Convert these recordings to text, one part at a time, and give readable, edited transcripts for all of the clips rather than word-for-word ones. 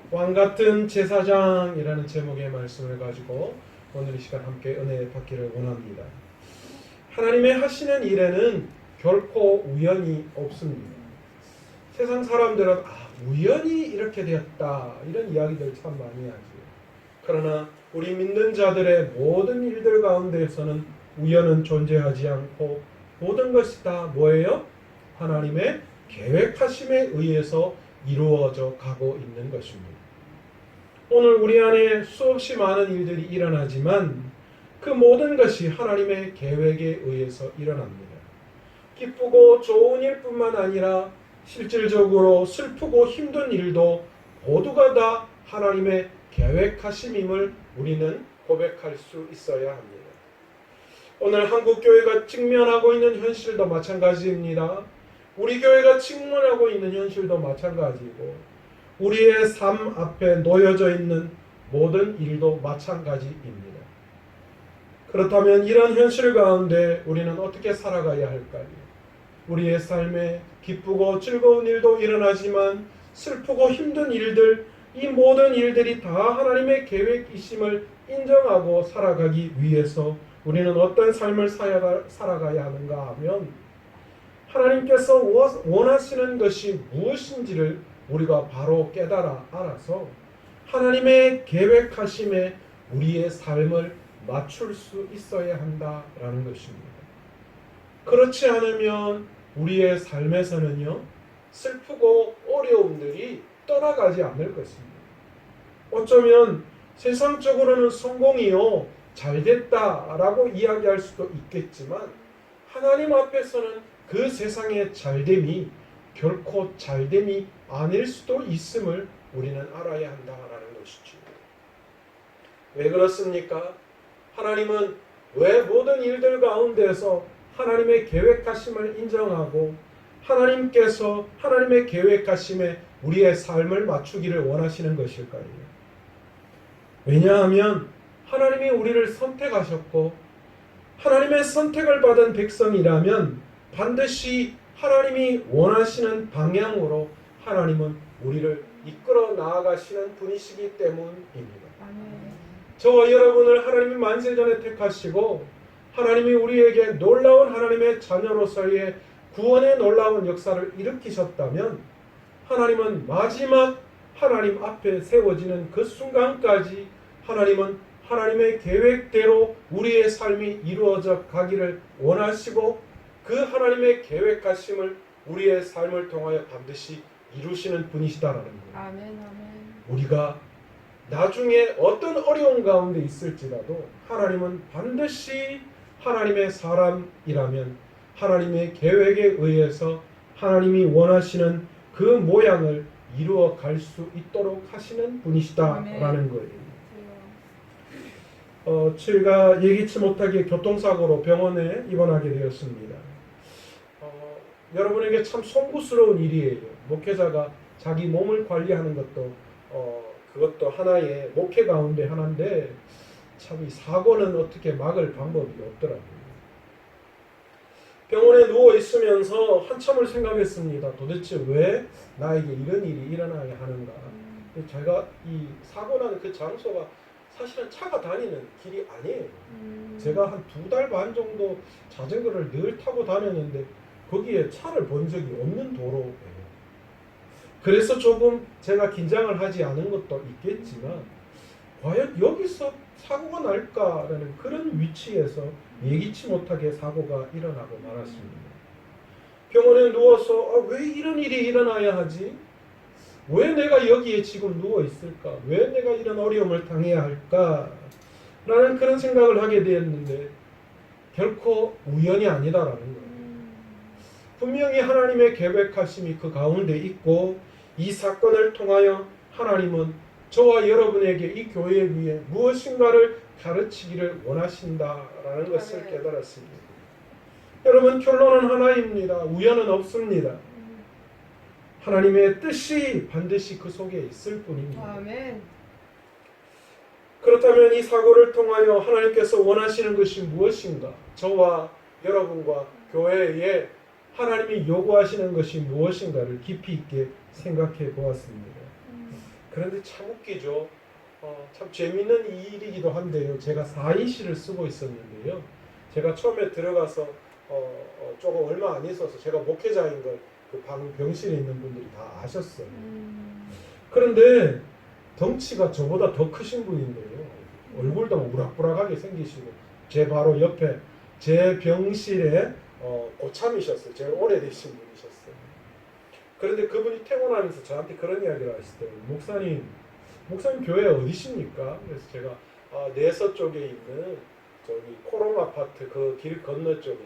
왕같은 제사장이라는 제목의 말씀을 가지고 오늘 이 시간 함께 은혜 받기를 원합니다. 하나님의 하시는 일에는 결코 우연이 없습니다. 세상 사람들은 우연히 이렇게 되었다 이런 이야기들 참 많이 하죠. 그러나 우리 믿는 자들의 모든 일들 가운데에서는 우연은 존재하지 않고 모든 것이 다 뭐예요? 하나님의 계획하심에 의해서 이루어져 가고 있는 것입니다. 오늘 우리 안에 수없이 많은 일들이 일어나지만 그 모든 것이 하나님의 계획에 의해서 일어납니다. 기쁘고 좋은 일뿐만 아니라 실질적으로 슬프고 힘든 일도 모두가 다 하나님의 계획하심임을 우리는 고백할 수 있어야 합니다. 오늘 한국교회가 직면하고 있는 현실도 마찬가지입니다. 우리 교회가 직면하고 있는 현실도 마찬가지고 우리의 삶 앞에 놓여져 있는 모든 일도 마찬가지입니다. 그렇다면 이런 현실 가운데 우리는 어떻게 살아가야 할까요? 우리의 삶에 기쁘고 즐거운 일도 일어나지만 슬프고 힘든 일들, 이 모든 일들이 다 하나님의 계획이심을 인정하고 살아가기 위해서 우리는 어떤 삶을 살아가야 하는가 하면 하나님께서 원하시는 것이 무엇인지를 우리가 바로 깨달아 알아서 하나님의 계획하심에 우리의 삶을 맞출 수 있어야 한다라는 것입니다. 그렇지 않으면 우리의 삶에서는요, 슬프고 어려움들이 떠나가지 않을 것입니다. 어쩌면 세상적으로는 성공이요, 잘됐다라고 이야기할 수도 있겠지만 하나님 앞에서는 그 세상의 잘됨이 결코 잘됨이 아닐 수도 있음을 우리는 알아야 한다라는 것이죠. 왜 그렇습니까? 하나님은 왜 모든 일들 가운데서 하나님의 계획하심을 인정하고 하나님께서 하나님의 계획하심에 우리의 삶을 맞추기를 원하시는 것일까요? 왜냐하면 하나님이 우리를 선택하셨고 하나님의 선택을 받은 백성이라면 반드시 하나님이 원하시는 방향으로 하나님은 우리를 이끌어 나아가시는 분이시기 때문입니다. 저와 여러분을 하나님이 만세전에 택하시고 하나님이 우리에게 놀라운 하나님의 자녀로서의 구원의 놀라운 역사를 일으키셨다면 하나님은 마지막 하나님 앞에 세워지는 그 순간까지 하나님은 하나님의 계획대로 우리의 삶이 이루어져 가기를 원하시고 그 하나님의 계획하심을 우리의 삶을 통하여 반드시 이루시는 분이시다라는 거예요. 아멘, 아멘. 우리가 나중에 어떤 어려움 가운데 있을지라도 하나님은 반드시 하나님의 사람이라면 하나님의 계획에 의해서 하나님이 원하시는 그 모양을 이루어 갈 수 있도록 하시는 분이시다라는 거예요. 제가 예기치 못하게 교통사고로 병원에 입원하게 되었습니다. 여러분에게 참 송구스러운 일이에요. 목회자가 자기 몸을 관리하는 것도 그것도 하나의 목회 가운데 하나인데 참 이 사고는 어떻게 막을 방법이 없더라고요. 병원에 누워 있으면서 한참을 생각했습니다. 도대체 왜 나에게 이런 일이 일어나야 하는가? 제가 이 사고 난 그 장소가 사실은 차가 다니는 길이 아니에요. 제가 한 2달 반 정도 자전거를 늘 타고 다녔는데 거기에 차를 본 적이 없는 도로예요. 그래서 조금 제가 긴장을 하지 않은 것도 있겠지만 과연 여기서 사고가 날까라는 그런 위치에서 예기치 못하게 사고가 일어나고 말았습니다. 병원에 누워서 왜 이런 일이 일어나야 하지? 왜 내가 여기에 지금 누워 있을까? 왜 내가 이런 어려움을 당해야 할까? 라는 그런 생각을 하게 되었는데 결코 우연이 아니다라는 거예요. 분명히 하나님의 계획하심이 그 가운데 있고 이 사건을 통하여 하나님은 저와 여러분에게 이 교회 위에 무엇인가를 가르치기를 원하신다라는 것을 깨달았습니다. 여러분 결론은 하나입니다. 우연은 없습니다. 하나님의 뜻이 반드시 그 속에 있을 뿐입니다. 아멘. 그렇다면 이 사고를 통하여 하나님께서 원하시는 것이 무엇인가? 저와 여러분과 교회에 하나님이 요구하시는 것이 무엇인가를 깊이 있게 생각해 보았습니다. 그런데 참 웃기죠. 참 재밌는 일이기도 한데요. 제가 4인실을 쓰고 있었는데요. 제가 처음에 들어가서 조금 얼마 안 있어서 제가 목회자인 걸 그 병실에 있는 분들이 다 아셨어요. 그런데 덩치가 저보다 더 크신 분인데요. 얼굴도 우락부락하게 생기시고 제 바로 옆에 제 병실에 고참이셨어요. 제일 오래되신 분이셨어요. 그런데 그분이 퇴원하면서 저한테 그런 이야기를 하시더라고요. 목사님 교회 어디십니까? 그래서 제가 내서 쪽에 있는 저기 코롱 아파트 그 길 건너 쪽에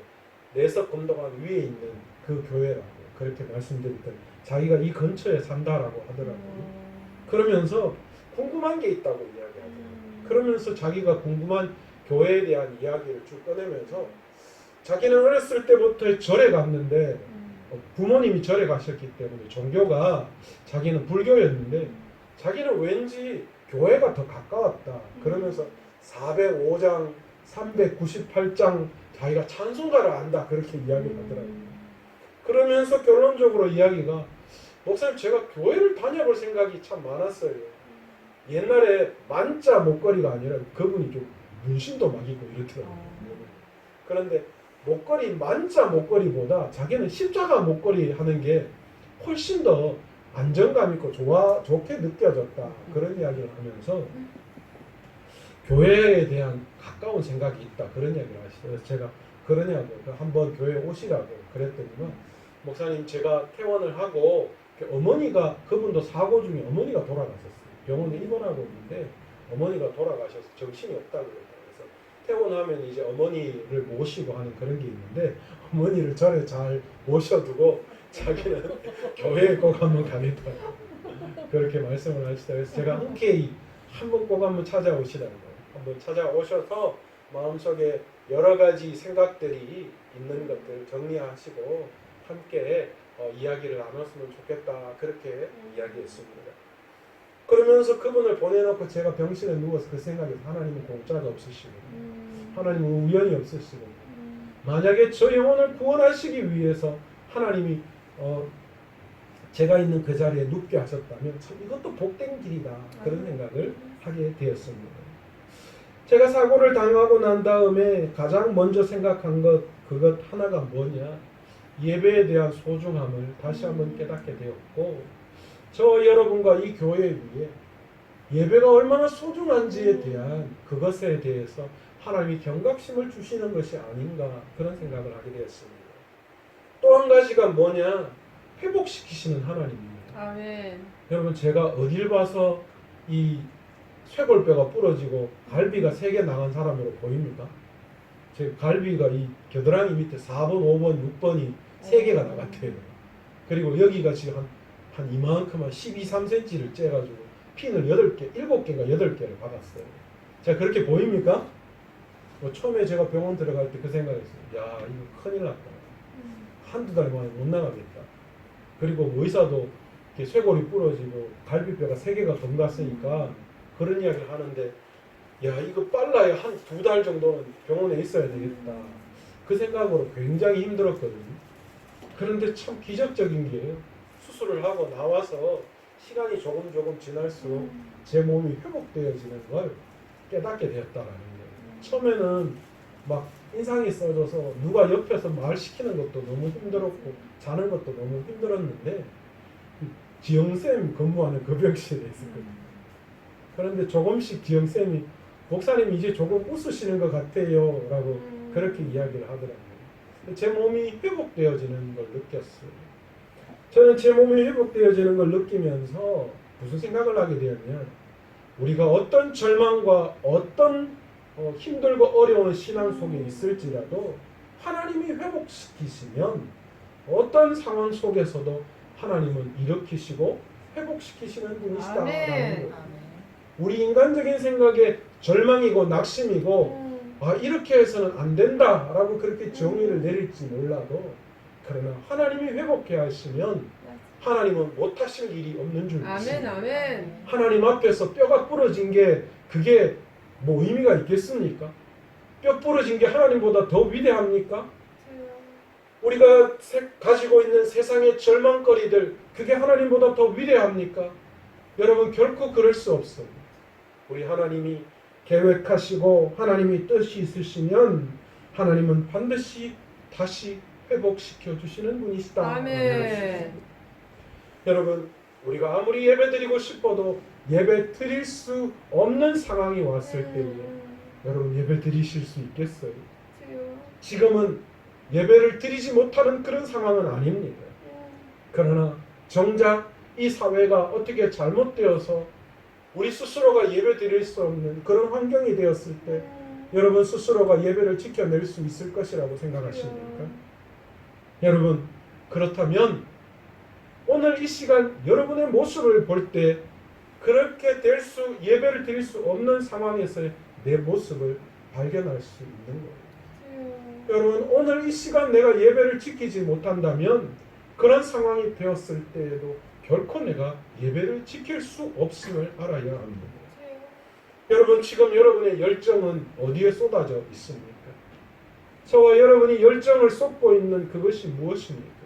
내서 건너간 위에 있는 그 교회라고 그렇게 말씀드렸더니 자기가 이 근처에 산다라고 하더라고요. 그러면서 궁금한 게 있다고 이야기하더라고요. 그러면서 자기가 궁금한 교회에 대한 이야기를 쭉 꺼내면서 자기는 어렸을 때부터 절에 갔는데 부모님이 절에 가셨기 때문에 종교가 자기는 불교였는데 자기는 왠지 교회가 더 가까웠다. 그러면서 405장, 398장 자기가 찬송가를 안다. 그렇게 이야기를 하더라고요. 그러면서 결론적으로 이야기가 목사님 제가 교회를 다녀볼 생각이 참 많았어요. 옛날에 만자 목걸이가 아니라 그분이 좀 문신도 막 있고 이렇더라고요. 그런데 목걸이 만자 목걸이보다 자기는 십자가 목걸이 하는 게 훨씬 더 안정감 있고 좋게 느껴졌다. 그런 이야기를 하면서 교회에 대한 가까운 생각이 있다. 그런 이야기를 하시죠. 그래서 제가 그러냐고 한번 교회 오시라고 그랬더니만 목사님 제가 퇴원을 하고 어머니가 그분도 사고 중에 어머니가 돌아가셨어요. 병원에 입원하고 있는데 어머니가 돌아가셔서 정신이 없다고 그랬다. 그래서 퇴원하면 이제 어머니를 모시고 하는 그런 게 있는데 어머니를 절에 잘 모셔두고 자기는 교회에 꼭 한번 가겠다고 그렇게 말씀을 하시다. 그래서 제가 흔쾌히 한번 꼭 한번 찾아오시라고 한번 찾아오셔서 마음속에 여러 가지 생각들이 있는 것들 정리하시고 함께 이야기를 나눴으면 좋겠다. 그렇게 이야기했습니다. 그러면서 그분을 보내놓고 제가 병실에 누워서 그 생각이 하나님은 공짜가 없으시고 하나님은 우연이 없으시고 만약에 저 영혼을 구원하시기 위해서 하나님이 제가 있는 그 자리에 눕게 하셨다면 참 이것도 복된 길이다. 그런 생각을 하게 되었습니다. 제가 사고를 당하고 난 다음에 가장 먼저 생각한 그것 하나가 뭐냐? 예배에 대한 소중함을 다시 한번 깨닫게 되었고 저 여러분과 이 교회 위에 예배가 얼마나 소중한지에 대한 그것에 대해서 하나님이 경각심을 주시는 것이 아닌가 그런 생각을 하게 되었습니다. 또 한 가지가 뭐냐? 회복시키시는 하나님입니다. 아멘. 여러분 제가 어딜 봐서 이 쇄골뼈가 부러지고 갈비가 3개 나간 사람으로 보입니까? 제 갈비가 이 겨드랑이 밑에 4번, 5번, 6번이 3개가 나갔대요. 그리고 여기가 지금 한 이만큼 한 12, 3cm를 째가지고 핀을 8개, 7개인가 8개를 받았어요. 자, 그렇게 보입니까? 처음에 제가 병원 들어갈 때 그 생각했어요. 야, 이거 큰일 났다. 한두 달 만에 못 나가겠다. 그리고 의사도 이렇게 쇄골이 부러지고 갈비뼈가 3개가 덤갔으니까 그런 이야기를 하는데 야, 이거 빨라야 한 2달 정도는 병원에 있어야 되겠다. 그 생각으로 굉장히 힘들었거든요. 그런데 참 기적적인 게요. 수술을 하고 나와서 시간이 조금 지날수록 제 몸이 회복되어지는 걸 깨닫게 되었다라는 거예요. 처음에는 막 인상이 써져서 누가 옆에서 말 시키는 것도 너무 힘들었고 자는 것도 너무 힘들었는데 지영쌤 근무하는 그 병실에 있었거든요. 그런데 조금씩 지영쌤이 목사님 이제 조금 웃으시는 것 같아요 라고 그렇게 이야기를 하더라고요. 제 몸이 회복되어지는 걸 느꼈어요. 저는 제 몸이 회복되어지는 걸 느끼면서 무슨 생각을 하게 되었냐, 우리가 어떤 절망과 어떤 힘들고 어려운 신앙 속에 있을지라도 하나님이 회복시키시면 어떤 상황 속에서도 하나님은 일으키시고 회복시키시는 분이시다라는 거예요. 우리 인간적인 생각에 절망이고 낙심이고 이렇게 해서는 안 된다라고 그렇게 정의를 내릴지 몰라도 그러나 하나님이 회복해 하시면 하나님은 못하실 일이 없는 줄 믿습니다. 아멘. 하나님 앞에서 뼈가 부러진 게 그게 뭐 의미가 있겠습니까? 뼈 부러진 게 하나님보다 더 위대합니까? 우리가 가지고 있는 세상의 절망거리들 그게 하나님보다 더 위대합니까? 여러분 결코 그럴 수 없습니다. 우리 하나님이 계획하시고 하나님이 뜻이 있으시면 하나님은 반드시 다시 회복시켜 주시는 분이시다. 아멘. 여러분 우리가 아무리 예배드리고 싶어도 예배 드릴 수 없는 상황이 왔을 때에 여러분 예배 드리실 수 있겠어요? 지금은 예배를 드리지 못하는 그런 상황은 아닙니다. 그러나 정작 이 사회가 어떻게 잘못되어서 우리 스스로가 예배 드릴 수 없는 그런 환경이 되었을 때 여러분 스스로가 예배를 지켜낼 수 있을 것이라고 생각하십니까? 여러분 그렇다면 오늘 이 시간 여러분의 모습을 볼 때 그렇게 예배를 드릴 수 없는 상황에서의 내 모습을 발견할 수 있는 거예요. 여러분 오늘 이 시간 내가 예배를 지키지 못한다면 그런 상황이 되었을 때에도 결코 내가 예배를 지킬 수 없음을 알아야 합니다. 여러분 지금 여러분의 열정은 어디에 쏟아져 있습니까? 저와 여러분이 열정을 쏟고 있는 그것이 무엇입니까?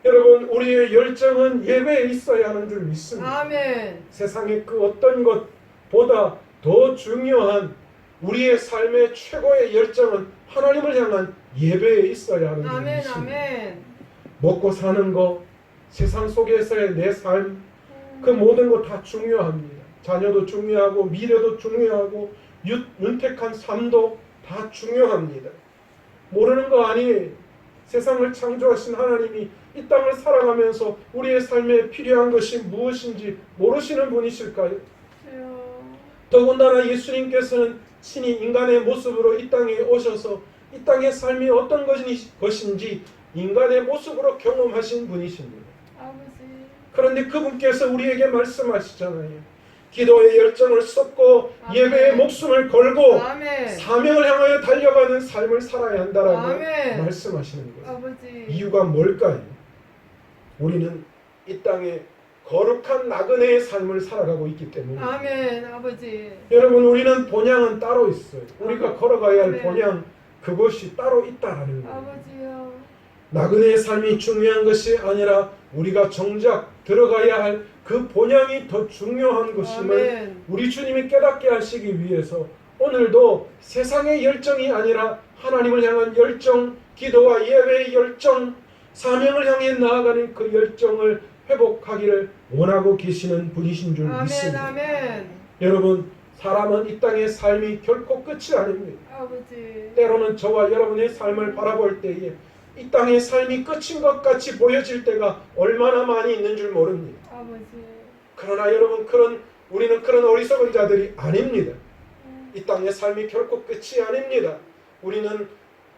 여러분 우리의 열정은 예배에 있어야 하는 줄 믿습니다. 아멘. 세상의 그 어떤 것보다 더 중요한 우리의 삶의 최고의 열정은 하나님을 향한 예배에 있어야 하는 줄 아멘. 믿습니다. 아멘. 먹고 사는 것, 세상 속에서의 내 삶, 그 모든 것 다 중요합니다. 자녀도 중요하고 미래도 중요하고 윤택한 삶도 다 중요합니다. 모르는 거 아니에요. 세상을 창조하신 하나님이 이 땅을 살아가면서 우리의 삶에 필요한 것이 무엇인지 모르시는 분이실까요? 더군다나 예수님께서는 친히 인간의 모습으로 이 땅에 오셔서 이 땅의 삶이 어떤 것인지 인간의 모습으로 경험하신 분이십니다. 아버지. 그런데 그분께서 우리에게 말씀하시잖아요. 기도의 열정을 쏟고 아멘. 예배에 목숨을 걸고 아멘. 사명을 향하여 달려가는 삶을 살아야 한다라고 아멘. 말씀하시는 거예요. 아버지. 이유가 뭘까요? 우리는 이 땅에 거룩한 나그네의 삶을 살아가고 있기 때문에 아멘. 아버지. 여러분 우리는 본향은 따로 있어요. 우리가 걸어가야 할 아멘. 본향 그것이 따로 있다라는 거예요. 아버지요. 나그네의 삶이 중요한 것이 아니라 우리가 정작 들어가야 할 그 본향이 더 중요한 것임을 아멘. 우리 주님이 깨닫게 하시기 위해서 오늘도 세상의 열정이 아니라 하나님을 향한 열정, 기도와 예배의 열정, 사명을 향해 나아가는 그 열정을 회복하기를 원하고 계시는 분이신 줄 아멘. 믿습니다. 아멘. 여러분 사람은 이 땅의 삶이 결코 끝이 아닙니다. 아버지. 때로는 저와 여러분의 삶을 바라볼 때에 이 땅의 삶이 끝인 것 같이 보여질 때가 얼마나 많이 있는 줄 모릅니다. 아버지. 그러나 여러분 우리는 그런 어리석은 자들이 아닙니다. 이 땅의 삶이 결코 끝이 아닙니다. 우리는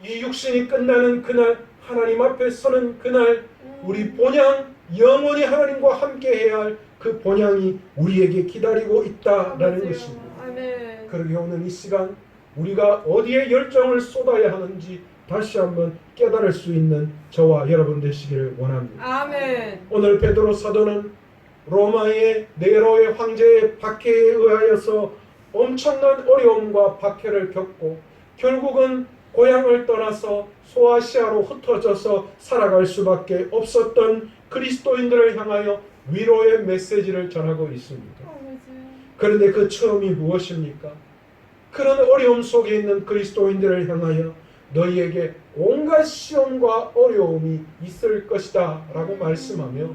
이 육신이 끝나는 그날 하나님 앞에 서는 그날 우리 본향 영원히 하나님과 함께 해야 할 그 본향이 우리에게 기다리고 있다라는 아버지요. 것입니다. 아멘. 그러게 오늘 이 시간 우리가 어디에 열정을 쏟아야 하는지 다시 한번 깨달을 수 있는 저와 여러분 되시기를 원합니다. 아멘. 오늘 베드로 사도는 로마의 네로의 황제의 박해에 의하여서 엄청난 어려움과 박해를 겪고 결국은 고향을 떠나서 소아시아로 흩어져서 살아갈 수밖에 없었던 그리스도인들을 향하여 위로의 메시지를 전하고 있습니다. 아버지. 그런데 그 처음이 무엇입니까? 그런 어려움 속에 있는 그리스도인들을 향하여 너희에게 온갖 시험과 어려움이 있을 것이다 라고 말씀하며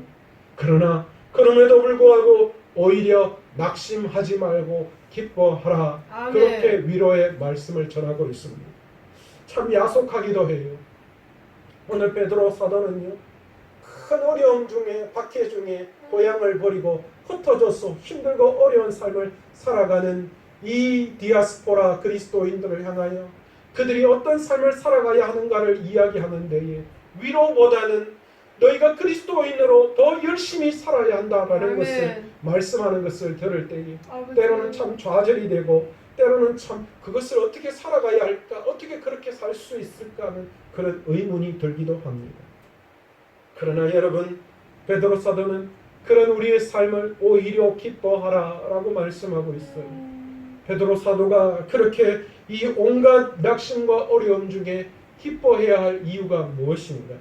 그러나 그럼에도 불구하고 오히려 낙심하지 말고 기뻐하라 아멘. 그렇게 위로의 말씀을 전하고 있습니다. 참 야속하기도 해요. 오늘 베드로 사도는요 큰 어려움 중에 박해 중에 고향을 버리고 흩어져서 힘들고 어려운 삶을 살아가는 이 디아스포라 그리스도인들을 향하여 그들이 어떤 삶을 살아가야 하는가를 이야기하는 데에 위로보다는 너희가 그리스도인으로 더 열심히 살아야 한다라는 아멘. 것을 말씀하는 것을 들을 때에 아버지. 때로는 참 좌절이 되고 때로는 참 그것을 어떻게 살아가야 할까 어떻게 그렇게 살 수 있을까 하는 그런 의문이 들기도 합니다. 그러나 여러분 베드로 사도는 그런 우리의 삶을 오히려 기뻐하라 라고 말씀하고 있어요. 베드로 사도가 그렇게 이 온갖 낙심과 어려움 중에 기뻐해야 할 이유가 무엇인가?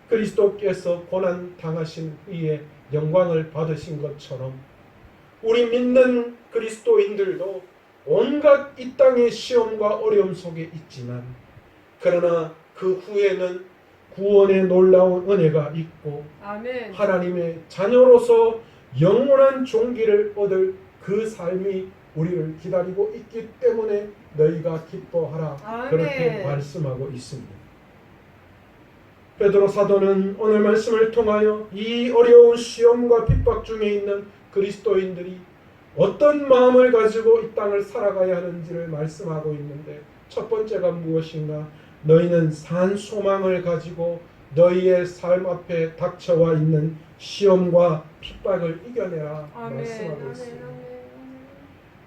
그리스도께서 고난 당하신 후에 영광을 받으신 것처럼 우리 믿는 그리스도인들도 온갖 이 땅의 시험과 어려움 속에 있지만 그러나 그 후에는 구원의 놀라운 은혜가 있고 아멘. 하나님의 자녀로서 영원한 존귀를 얻을 그 삶이 우리를 기다리고 있기 때문에 너희가 기뻐하라. 아멘. 그렇게 말씀하고 있습니다. 베드로 사도는 오늘 말씀을 통하여 이 어려운 시험과 핍박 중에 있는 그리스도인들이 어떤 마음을 가지고 이 땅을 살아가야 하는지를 말씀하고 있는데 첫 번째가 무엇인가? 너희는 산 소망을 가지고 너희의 삶 앞에 닥쳐와 있는 시험과 핍박을 이겨내라. 아멘. 말씀하고 아멘. 있습니다. 아멘.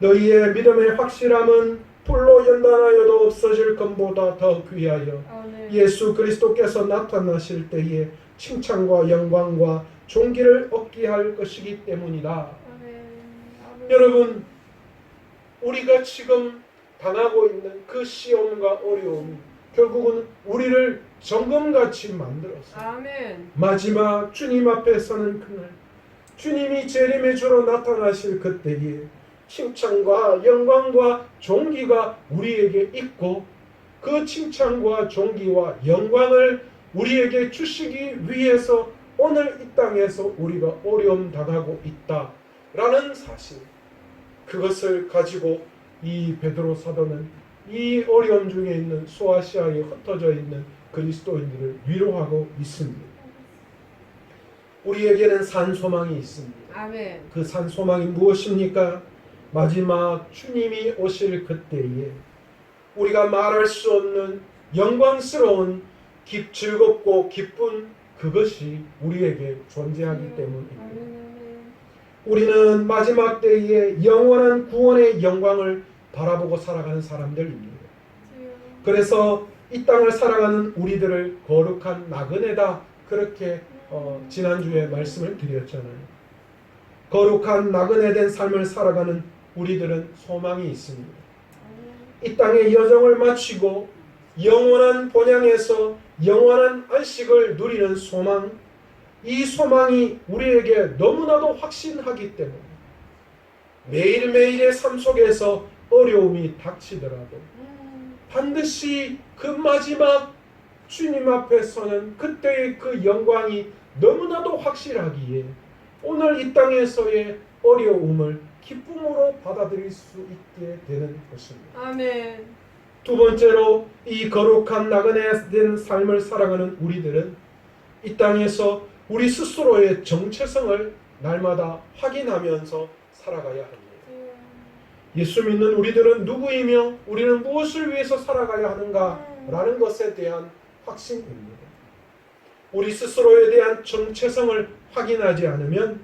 너희의 믿음의 확실함은 불로 연단하여도 없어질 것보다 더 귀하여 아멘. 예수 그리스도께서 나타나실 때에 칭찬과 영광과 존귀를 얻게 할 것이기 때문이다. 아멘. 아멘. 여러분, 우리가 지금 당하고 있는 그 시험과 어려움이 결국은 우리를 정금같이 만들어서 아멘. 마지막 주님 앞에 서는 그날 주님이 재림의 주로 나타나실 그때에 칭찬과 영광과 존귀가 우리에게 있고 그 칭찬과 존귀와 영광을 우리에게 주시기 위해서 오늘 이 땅에서 우리가 어려움 당하고 있다라는 사실, 그것을 가지고 이 베드로 사도는 이 어려움 중에 있는 소아시아에 흩어져 있는 그리스도인들을 위로하고 있습니다. 우리에게는 산 소망이 있습니다. 아멘. 그 산 소망이 무엇입니까? 마지막 주님이 오실 그때에 우리가 말할 수 없는 영광스러운 즐겁고 기쁜 그것이 우리에게 존재하기 때문입니다. 아멘. 우리는 마지막 때에 영원한 구원의 영광을 바라보고 살아가는 사람들입니다. 그래서 이 땅을 살아가는 우리들을 거룩한 나그네다, 그렇게 지난주에 말씀을 드렸잖아요. 거룩한 나그네된 삶을 살아가는 우리들은 소망이 있습니다. 이 땅의 여정을 마치고 영원한 본향에서 영원한 안식을 누리는 소망, 이 소망이 우리에게 너무나도 확신하기 때문에 매일매일의 삶 속에서 어려움이 닥치더라도 반드시 그 마지막 주님 앞에 서는 그때의 그 영광이 너무나도 확실하기에 오늘 이 땅에서의 어려움을 기쁨으로 받아들일 수 있게 되는 것입니다. 아멘. 두 번째로 이 거룩한 나그네된 삶을 살아가는 우리들은 이 땅에서 우리 스스로의 정체성을 날마다 확인하면서 살아가야 합니다. 예수 믿는 우리들은 누구이며 우리는 무엇을 위해서 살아가야 하는가라는 것에 대한 확신입니다. 우리 스스로에 대한 정체성을 확인하지 않으면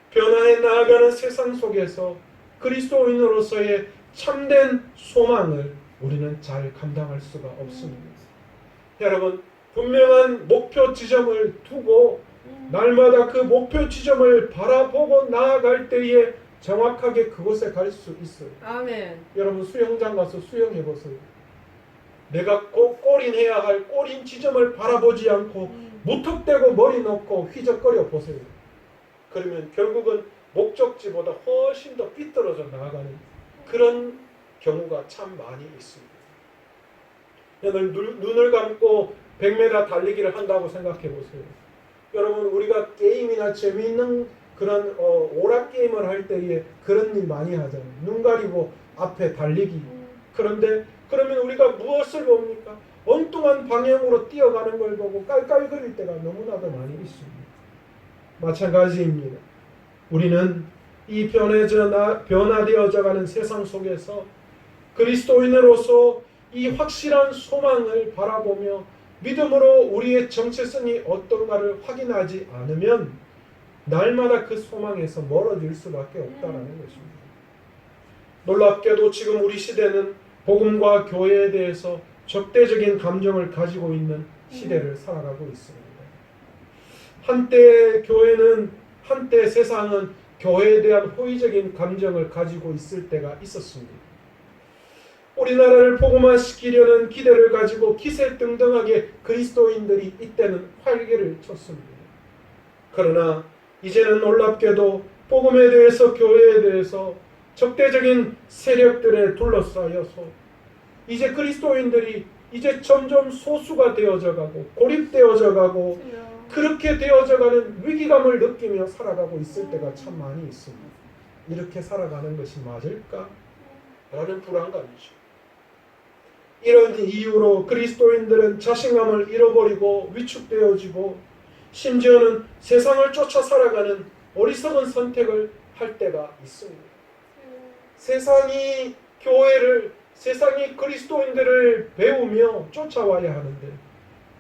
변화해 나아가는 세상 속에서 그리스도인으로서의 참된 소망을 우리는 잘 감당할 수가 없습니다. 여러분, 분명한 목표 지점을 두고 날마다 그 목표 지점을 바라보고 나아갈 때에 정확하게 그곳에 갈 수 있어요. 아멘. 여러분, 수영장 가서 수영해 보세요. 내가 꼭 골인해야 할 골인 지점을 바라보지 않고 무턱대고 머리 놓고 휘적거려 보세요. 그러면 결국은 목적지보다 훨씬 더 삐뚤어져 나아가는 그런 경우가 참 많이 있습니다. 여러분, 눈을 감고 100m 달리기를 한다고 생각해 보세요. 여러분, 우리가 게임이나 재미있는 그런 오락 게임을 할 때에 그런 일 많이 하잖아요. 눈 가리고 앞에 달리기. 그런데 그러면 우리가 무엇을 봅니까? 엉뚱한 방향으로 뛰어가는 걸 보고 깔깔거릴 때가 너무나도 많이 있습니다. 마찬가지입니다. 우리는 이 변화되어져가는 세상 속에서 그리스도인으로서 이 확실한 소망을 바라보며 믿음으로 우리의 정체성이 어떤가를 확인하지 않으면 날마다 그 소망에서 멀어질 수밖에 없다는 것입니다. 놀랍게도 지금 우리 시대는 복음과 교회에 대해서 적대적인 감정을 가지고 있는 시대를 살아가고 있습니다. 한때 세상은 교회에 대한 호의적인 감정을 가지고 있을 때가 있었습니다. 우리나라를 복음화시키려는 기대를 가지고 기세등등하게 그리스도인들이 이때는 활개를 쳤습니다. 그러나 이제는 놀랍게도 복음에 대해서 교회에 대해서 적대적인 세력들에 둘러싸여서 이제 그리스도인들이 이제 점점 소수가 되어져 가고 고립되어져 가고 그렇게 되어져가는 위기감을 느끼며 살아가고 있을 때가 참 많이 있습니다. 이렇게 살아가는 것이 맞을까? 라는 불안감이죠. 이런 이유로 그리스도인들은 자신감을 잃어버리고 위축되어지고 심지어는 세상을 쫓아 살아가는 어리석은 선택을 할 때가 있습니다. 세상이 교회를, 세상이 그리스도인들을 배우며 쫓아와야 하는데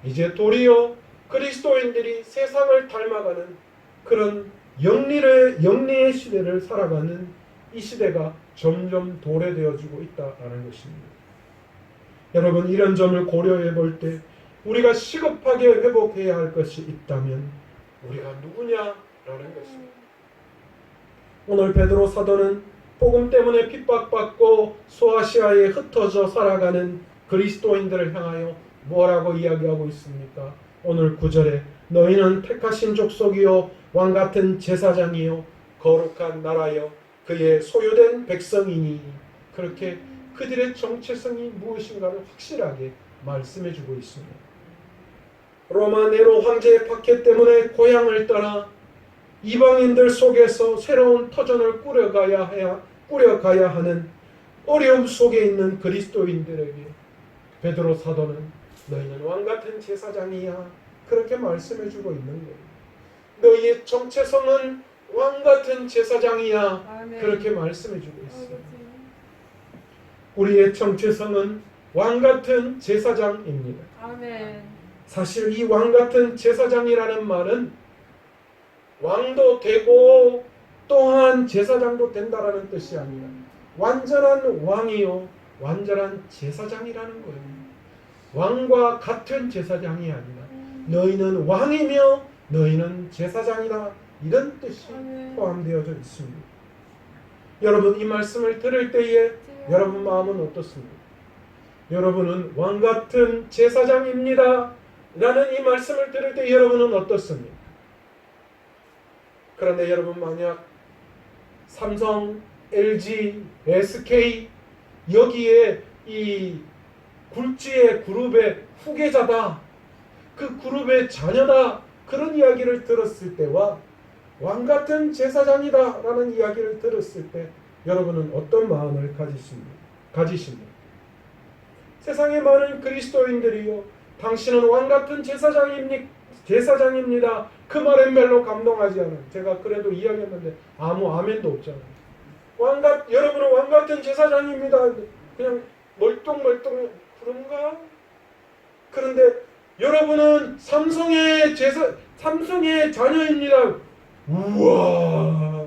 이제 도리어 그리스도인들이 세상을 닮아가는 그런 영리의 시대를 살아가는 이 시대가 점점 도래되어지고 있다는 것입니다. 여러분, 이런 점을 고려해 볼 때 우리가 시급하게 회복해야 할 것이 있다면 우리가 누구냐라는 것입니다. 오늘 베드로 사도는 복음 때문에 핍박받고 소아시아에 흩어져 살아가는 그리스도인들을 향하여 뭐라고 이야기하고 있습니까? 오늘 9절에 너희는 택하신 족속이요 왕같은 제사장이요 거룩한 나라여 그의 소유된 백성이니, 그렇게 그들의 정체성이 무엇인가를 확실하게 말씀해주고 있습니다. 로마 네로 황제의 박해 때문에 고향을 떠나 이방인들 속에서 새로운 터전을 꾸려가야 하는 어려움 속에 있는 그리스도인들에게 베드로 사도는 너희는 왕같은 제사장이야, 그렇게 말씀해주고 있는 거예요. 너희의 정체성은 왕같은 제사장이야, 아멘. 그렇게 말씀해주고 있어요. 우리의 정체성은 왕같은 제사장입니다. 아멘. 사실 이 왕같은 제사장이라는 말은 왕도 되고 또한 제사장도 된다라는 뜻이 아니라 완전한 왕이요 완전한 제사장이라는 거예요. 왕과 같은 제사장이 아니라 너희는 왕이며 너희는 제사장이다, 이런 뜻이 포함되어져 있습니다. 여러분, 이 말씀을 들을 때에 여러분 마음은 어떻습니까? 여러분은 왕같은 제사장입니다 라는 이 말씀을 들을 때 여러분은 어떻습니까? 그런데 여러분, 만약 삼성, LG, SK 여기에 이 굴지의 그룹의 후계자다, 그 그룹의 자녀다, 그런 이야기를 들었을 때와 왕같은 제사장이다 라는 이야기를 들었을 때 여러분은 어떤 마음을 가지십니까? 세상에 많은 그리스도인들이요 당신은 왕같은 제사장입니다, 그 말엔 별로 감동하지 않아요. 제가 그래도 이야기했는데 아무 아멘도 없잖아요. 여러분은 왕같은 제사장입니다, 그냥 멀뚱멀뚱 그런가? 그런데 여러분은 삼성의 자녀입니다. 우와,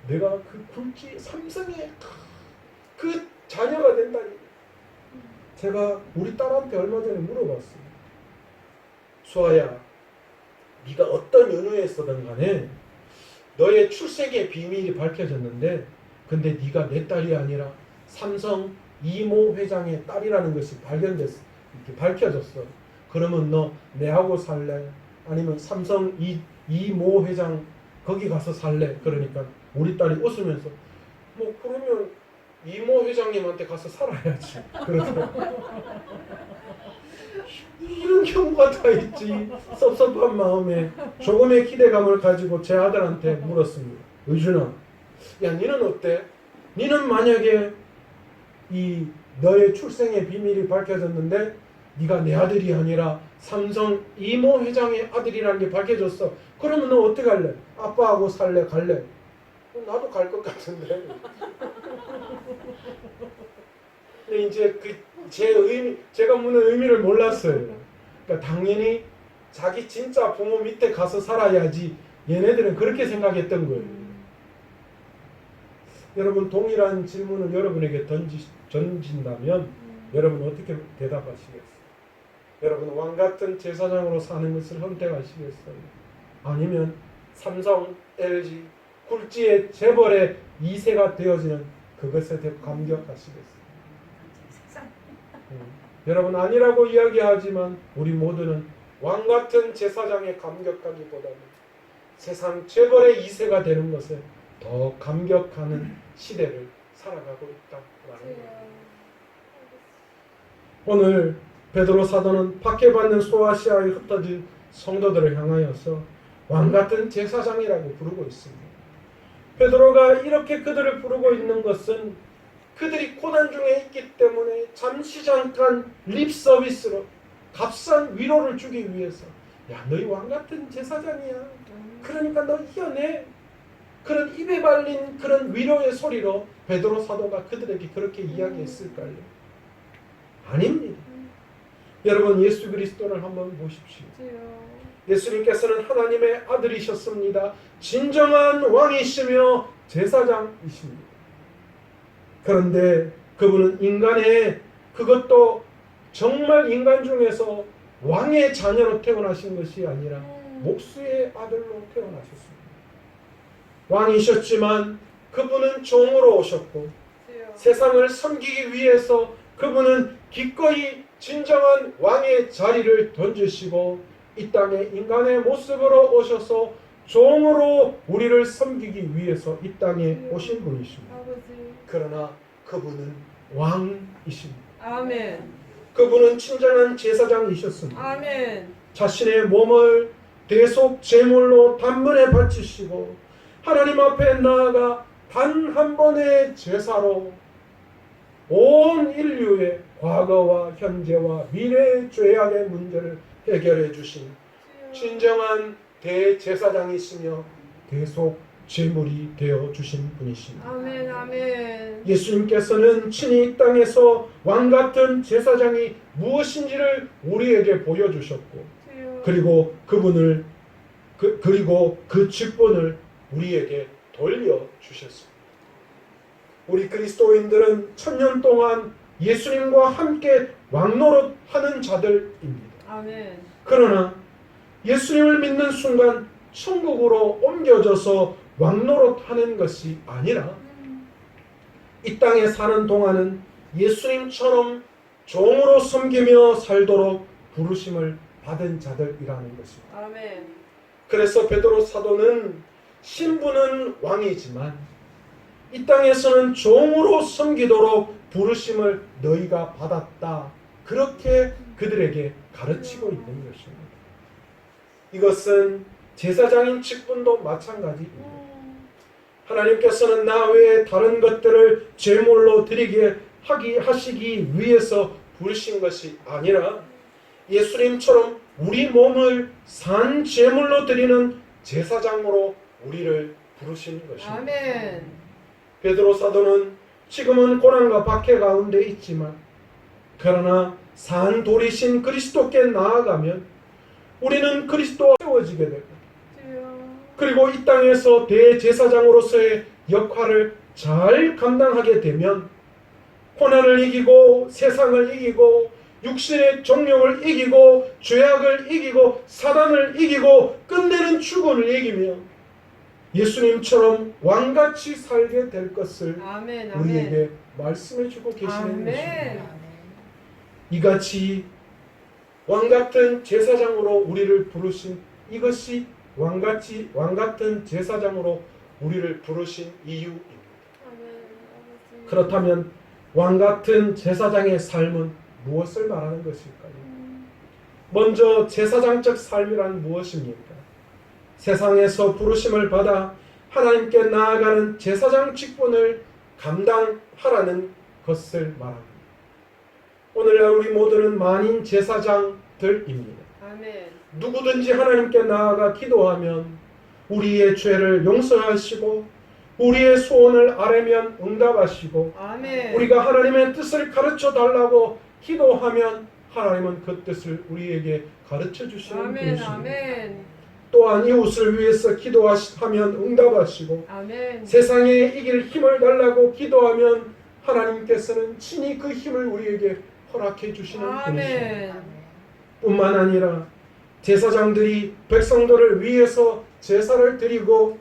내가 그 굴지 삼성의 그 자녀가 된다니. 제가 우리 딸한테 얼마 전에 물어봤어요. 수아야, 네가 어떤 연유에서든 간에 너의 출생의 비밀이 밝혀졌는데, 근데 네가 내 딸이 아니라 삼성 이모 회장의 딸이라는 것이 발견됐어, 이렇게 밝혀졌어. 그러면 너 내하고 살래? 아니면 삼성 이모 회장 거기 가서 살래? 그러니까 우리 딸이 웃으면서 뭐 그러면 이모 회장님한테 가서 살아야지, 그러더라고요. 이런 경우가 다 있지. 섭섭한 마음에 조금의 기대감을 가지고 제 아들한테 물었습니다. 의준아, 야, 니는 어때? 니는 만약에 이 너의 출생의 비밀이 밝혀졌는데 네가 내 아들이 아니라 삼성 이모 회장의 아들이라는 게 밝혀졌어. 그러면 너 어떻게 할래? 아빠하고 살래? 갈래? 나도 갈 것 같은데. 근데 이제 제가 묻는 의미를 몰랐어요. 그러니까 당연히 자기 진짜 부모 밑에 가서 살아야지, 얘네들은 그렇게 생각했던 거예요. 여러분, 동일한 질문을 여러분에게 던진다면 여러분 어떻게 대답하시겠어요? 여러분, 왕같은 제사장으로 사는 것을 선택하시겠어요? 아니면 삼성, LG, 굴지의 재벌의 2세가 되어지는 그것에 대해 감격하시겠어요? 여러분, 아니라고 이야기하지만 우리 모두는 왕같은 제사장에 감격하기보다는 세상 재벌의 2세가 되는 것에 더 감격하는 시대를 살아가고 있다라는 거예요. 오늘 베드로 사도는 박해받는 소아시아에 흩어진 성도들을 향하여서 왕같은 제사장이라고 부르고 있습니다. 베드로가 이렇게 그들을 부르고 있는 것은 그들이 고난 중에 있기 때문에 잠시 잠깐 립 서비스로 값싼 위로를 주기 위해서 야 너희 왕같은 제사장이야. 그러니까 너 이겨내. 그런 입에 발린 그런 위로의 소리로 베드로 사도가 그들에게 그렇게 이야기했을까요? 아닙니다. 여러분 예수 그리스도를 한번 보십시오. 예수님께서는 하나님의 아들이셨습니다. 진정한 왕이시며 제사장이십니다. 그런데 그분은 인간의 그것도 정말 인간 중에서 왕의 자녀로 태어나신 것이 아니라 목수의 아들로 태어나셨습니다. 왕이셨지만 그분은 종으로 오셨고 세상을 섬기기 위해서 그분은 기꺼이 진정한 왕의 자리를 던지시고 이 땅에 인간의 모습으로 오셔서 종으로 우리를 섬기기 위해서 이 땅에 오신 분이십니다. 그러나 그분은 왕이십니다. 아멘. 그분은 진정한 제사장이셨습니다. 아멘. 자신의 몸을 대속 제물로 단번에 바치시고 하나님 앞에 나아가 단 한 번의 제사로 온 인류의 과거와 현재와 미래의 죄악의 문제를 해결해 주신 진정한 대제사장이시며 대속 제물이 되어 주신 분이십니다. 아멘. 아멘. 예수님께서는 친히 이 땅에서 왕같은 제사장이 무엇인지를 우리에게 보여주셨고 그리고 그분을 그리고 그 직분을 우리에게 돌려주셨습니다. 우리 그리스도인들은 천년 동안 예수님과 함께 왕노릇하는 자들입니다. 아멘. 그러나 예수님을 믿는 순간 천국으로 옮겨져서 왕노릇하는 것이 아니라 이 땅에 사는 동안은 예수님처럼 종으로 섬기며 살도록 부르심을 받은 자들이라는 것입니다. 아멘. 그래서 베드로 사도는 신분은 왕이지만 이 땅에서는 종으로 섬기도록 부르심을 너희가 받았다. 그렇게 그들에게 가르치고 있는 것입니다. 이것은 제사장인 직분도 마찬가지입니다. 하나님께서는 나 외에 다른 것들을 제물로 드리게 하시기 위해서 부르신 것이 아니라 예수님처럼 우리 몸을 산 제물로 드리는 제사장으로 우리를 부르신 것입니다. 아멘. 베드로 사도는 지금은 고난과 박해 가운데 있지만 그러나 산 돌이신 그리스도께 나아가면 우리는 그리스도와 세워지게 되고 그리고 이 땅에서 대제사장으로서의 역할을 잘 감당하게 되면 고난을 이기고 세상을 이기고 육신의 정욕을 이기고 죄악을 이기고 사단을 이기고 끝내는 죽음을 이기며 예수님처럼 왕같이 살게 될 것을 아멘. 우리에게 말씀해 주고 계시는 아멘. 것입니다. 이같이 왕같은 제사장으로 우리를 부르신 이것이 왕같은 제사장으로 우리를 부르신 이유입니다. 그렇다면 왕같은 제사장의 삶은 무엇을 말하는 것일까요? 먼저 제사장적 삶이란 무엇입니까? 세상에서 부르심을 받아 하나님께 나아가는 제사장 직분을 감당하라는 것을 말합니다. 오늘날 우리 모두는 만인 제사장들입니다. 아멘. 누구든지 하나님께 나아가 기도하면 우리의 죄를 용서하시고 우리의 소원을 아뢰면 응답하시고 아멘. 우리가 하나님의 뜻을 가르쳐 달라고 기도하면 하나님은 그 뜻을 우리에게 가르쳐 주시는 아멘. 분이십니다. 아멘. 또한 이웃을 위해서 기도하면 응답하시고 아멘. 세상에 이길 힘을 달라고 기도하면 하나님께서는 친히 그 힘을 우리에게 허락해 주시는 분이십니다. 아멘. 뿐만 아니라 제사장들이 백성들을 위해서 제사를 드리고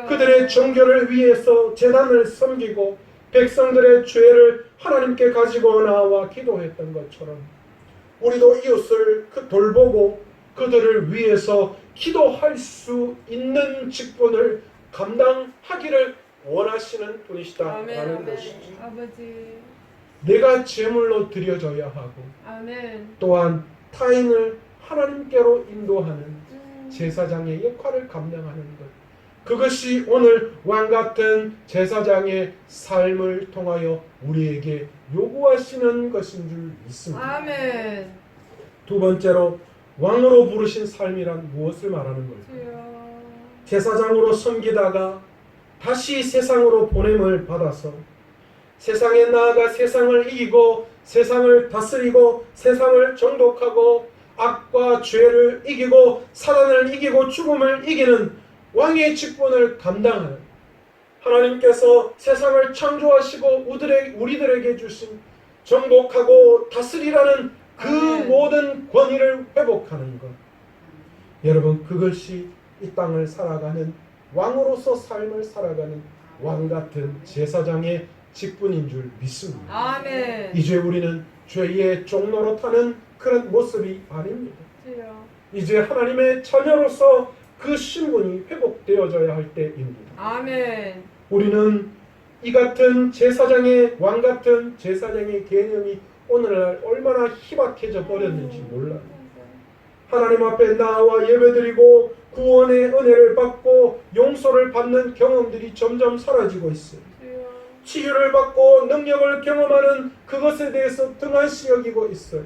그들의 정결을 위해서 제단을 섬기고 백성들의 죄를 하나님께 가지고 나와 기도했던 것처럼 우리도 이웃을 돌보고 그들을 위해서 기도할 수 있는 직분을 감당하기를 원하시는 분이시다라는 아멘. 것이죠. 아버지. 내가 제물로 드려져야 하고 아멘. 또한 타인을 하나님께로 인도하는 제사장의 역할을 감당하는 것. 그것이 오늘 왕같은 제사장의 삶을 통하여 우리에게 요구하시는 것인 줄 믿습니다. 아멘. 두 번째로 왕으로 부르신 삶이란 무엇을 말하는 걸까요? 주여. 제사장으로 섬기다가 다시 세상으로 보냄을 받아서 세상에 나아가 세상을 이기고 세상을 다스리고 세상을 정독하고 악과 죄를 이기고 사단을 이기고 죽음을 이기는 왕의 직분을 감당하는 하나님께서 세상을 창조하시고 우리들에게 주신 정복하고 다스리라는 그 모든 권위를 회복하는 것. 여러분, 그것이 이 땅을 살아가는 왕으로서 삶을 살아가는 왕같은 제사장의 직분인 줄 믿습니다. 아멘. 이제 우리는 죄의 종로로 타는 그런 모습이 아닙니다. 주여. 이제 하나님의 자녀로서 그 신분이 회복되어져야 할 때입니다. 아멘. 우리는 이 같은 제사장의 왕같은 제사장의 개념이 오늘날 얼마나 희박해져 버렸는지 몰라요. 하나님 앞에 나와 예배드리고 구원의 은혜를 받고 용서를 받는 경험들이 점점 사라지고 있어요. 치유를 받고 능력을 경험하는 그것에 대해서 등한시 여기고 있어요.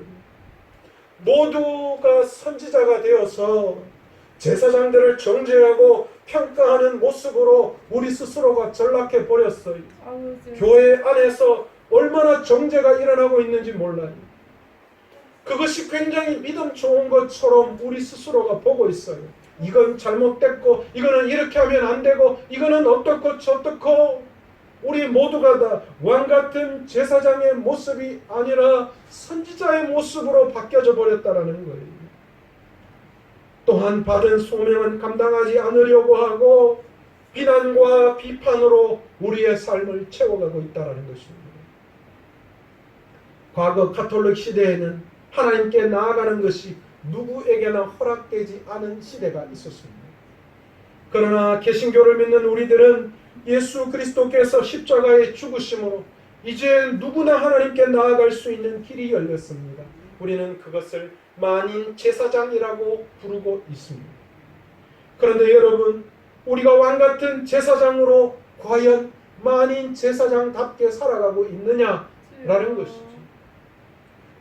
모두가 선지자가 되어서 제사장들을 정죄하고 평가하는 모습으로 우리 스스로가 전락해 버렸어요. 아버지. 교회 안에서 얼마나 정죄가 일어나고 있는지 몰라요. 그것이 굉장히 믿음 좋은 것처럼 우리 스스로가 보고 있어요. 이건 잘못됐고 이거는 이렇게 하면 안 되고 이거는 어떻고 저떻고 우리 모두가 다 왕같은 제사장의 모습이 아니라 선지자의 모습으로 바뀌어져 버렸다는 거예요. 또한 받은 소명은 감당하지 않으려고 하고 비난과 비판으로 우리의 삶을 채워가고 있다는 것입니다. 과거 가톨릭 시대에는 하나님께 나아가는 것이 누구에게나 허락되지 않은 시대가 있었습니다. 그러나 개신교를 믿는 우리들은 예수 그리스도께서 십자가의 죽으심으로 이제 누구나 하나님께 나아갈 수 있는 길이 열렸습니다. 우리는 그것을 만인 제사장이라고 부르고 있습니다. 그런데 여러분, 우리가 왕같은 제사장으로 과연 만인 제사장답게 살아가고 있느냐라는 것이죠.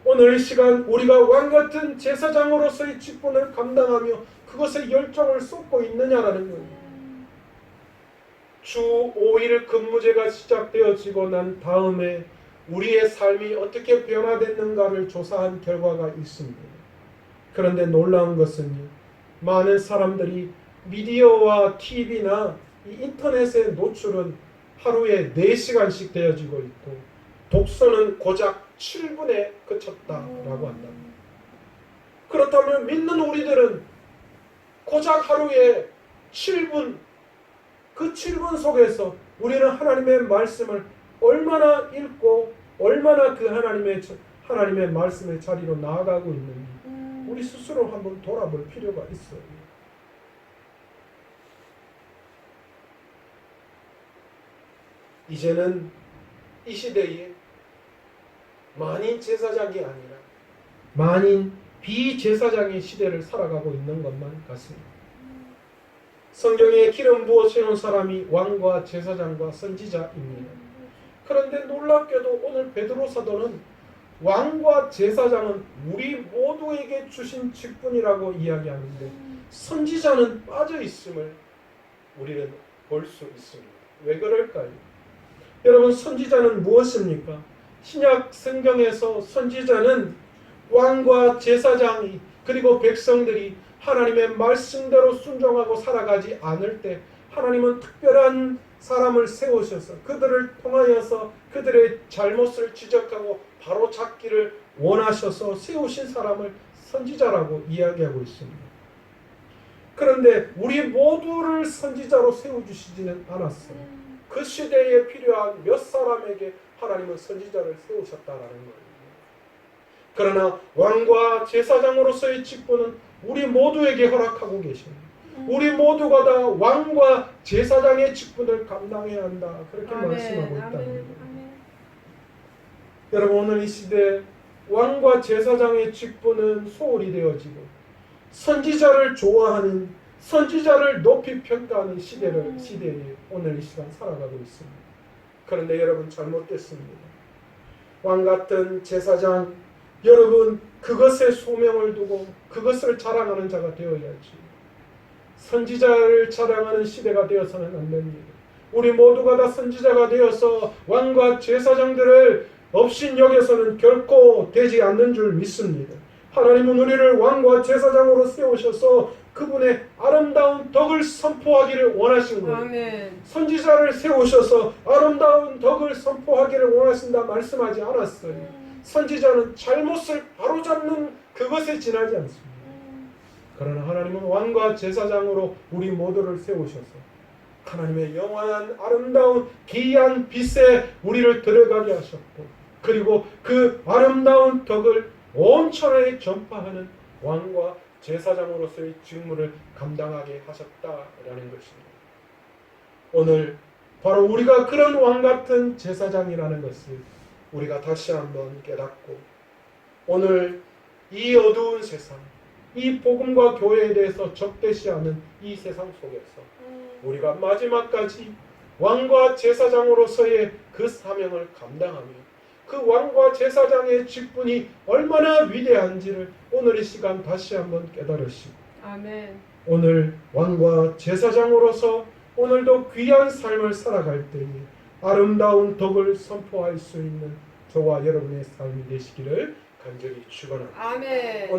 오늘 이 시간 우리가 왕같은 제사장으로서의 직분을 감당하며 그것에 열정을 쏟고 있느냐라는 거예요. 주 5일 근무제가 시작되어지고 난 다음에 우리의 삶이 어떻게 변화됐는가를 조사한 결과가 있습니다. 그런데 놀라운 것은요, 많은 사람들이 미디어와 TV나 이 인터넷의 노출은 하루에 4시간씩 되어지고 있고 독서는 고작 7분에 그쳤다라고 한다. 그렇다면 믿는 우리들은 고작 하루에 7분, 그 7분 속에서 우리는 하나님의 말씀을 얼마나 읽고 얼마나 그 하나님의 말씀의 자리로 나아가고 있는지 우리 스스로 한번 돌아볼 필요가 있어요. 이제는 이 시대에 만인 제사장이 아니라 만인 비제사장의 시대를 살아가고 있는 것만 같습니다. 성경에 기름 부어 세운 사람이 왕과 제사장과 선지자입니다. 그런데 놀랍게도 오늘 베드로 사도는 왕과 제사장은 우리 모두에게 주신 직분이라고 이야기하는데 선지자는 빠져 있음을 우리는 볼 수 있습니다. 왜 그럴까요? 여러분, 선지자는 무엇입니까? 신약 성경에서 선지자는 왕과 제사장이 그리고 백성들이 하나님의 말씀대로 순종하고 살아가지 않을 때 하나님은 특별한 사람을 세우셔서 그들을 통하여서 그들의 잘못을 지적하고 바로잡기를 원하셔서 세우신 사람을 선지자라고 이야기하고 있습니다. 그런데 우리 모두를 선지자로 세워주시지는 않았어요. 그 시대에 필요한 몇 사람에게 하나님은 선지자를 세우셨다라는 거예요. 그러나 왕과 제사장으로서의 직분은 우리 모두에게 허락하고 계십니다. 우리 모두가 다 왕과 제사장의 직분을 감당해야 한다. 그렇게 말씀하고 있다는 거예요. 여러분, 오늘 이 시대 왕과 제사장의 직분은 소홀히 되어지고 선지자를 좋아하는, 선지자를 높이 평가하는 시대에 오늘 이 시간 살아가고 있습니다. 그런데 여러분, 잘못됐습니다. 왕 같은 제사장, 여러분, 그것에 소명을 두고 그것을 자랑하는 자가 되어야지. 선지자를 자랑하는 시대가 되어서는 안 됩니다. 우리 모두가 다 선지자가 되어서 왕과 제사장들을 업신여겨서는 결코 되지 않는 줄 믿습니다. 하나님은 우리를 왕과 제사장으로 세우셔서 그분의 아름다운 덕을 선포하기를 원하신 거예요. 아멘. 선지자를 세우셔서 아름다운 덕을 선포하기를 원하신다 말씀하지 않았어요. 선지자는 잘못을 바로잡는 그것에 지나지 않습니다. 그러나 하나님은 왕과 제사장으로 우리 모두를 세우셔서 하나님의 영원한 아름다운 귀한 빛에 우리를 들어가게 하셨고, 그리고 그 아름다운 덕을 온 천하에 전파하는 왕과 제사장으로서의 직무를 감당하게 하셨다라는 것입니다. 오늘 바로 우리가 그런 왕 같은 제사장이라는 것을 우리가 다시 한번 깨닫고, 오늘 이 어두운 세상, 이 복음과 교회에 대해서 적대시하는 이 세상 속에서 우리가 마지막까지 왕과 제사장으로서의 그 사명을 감당하며 그 왕과 제사장의 직분이 얼마나 위대한지를 오늘 이 시간 다시 한번 깨달으시고, 아멘. 오늘 왕과 제사장으로서 오늘도 귀한 삶을 살아갈 때에 아름다운 덕을 선포할 수 있는 저와 여러분의 삶이 되시기를 간절히 축원합니다. 아멘.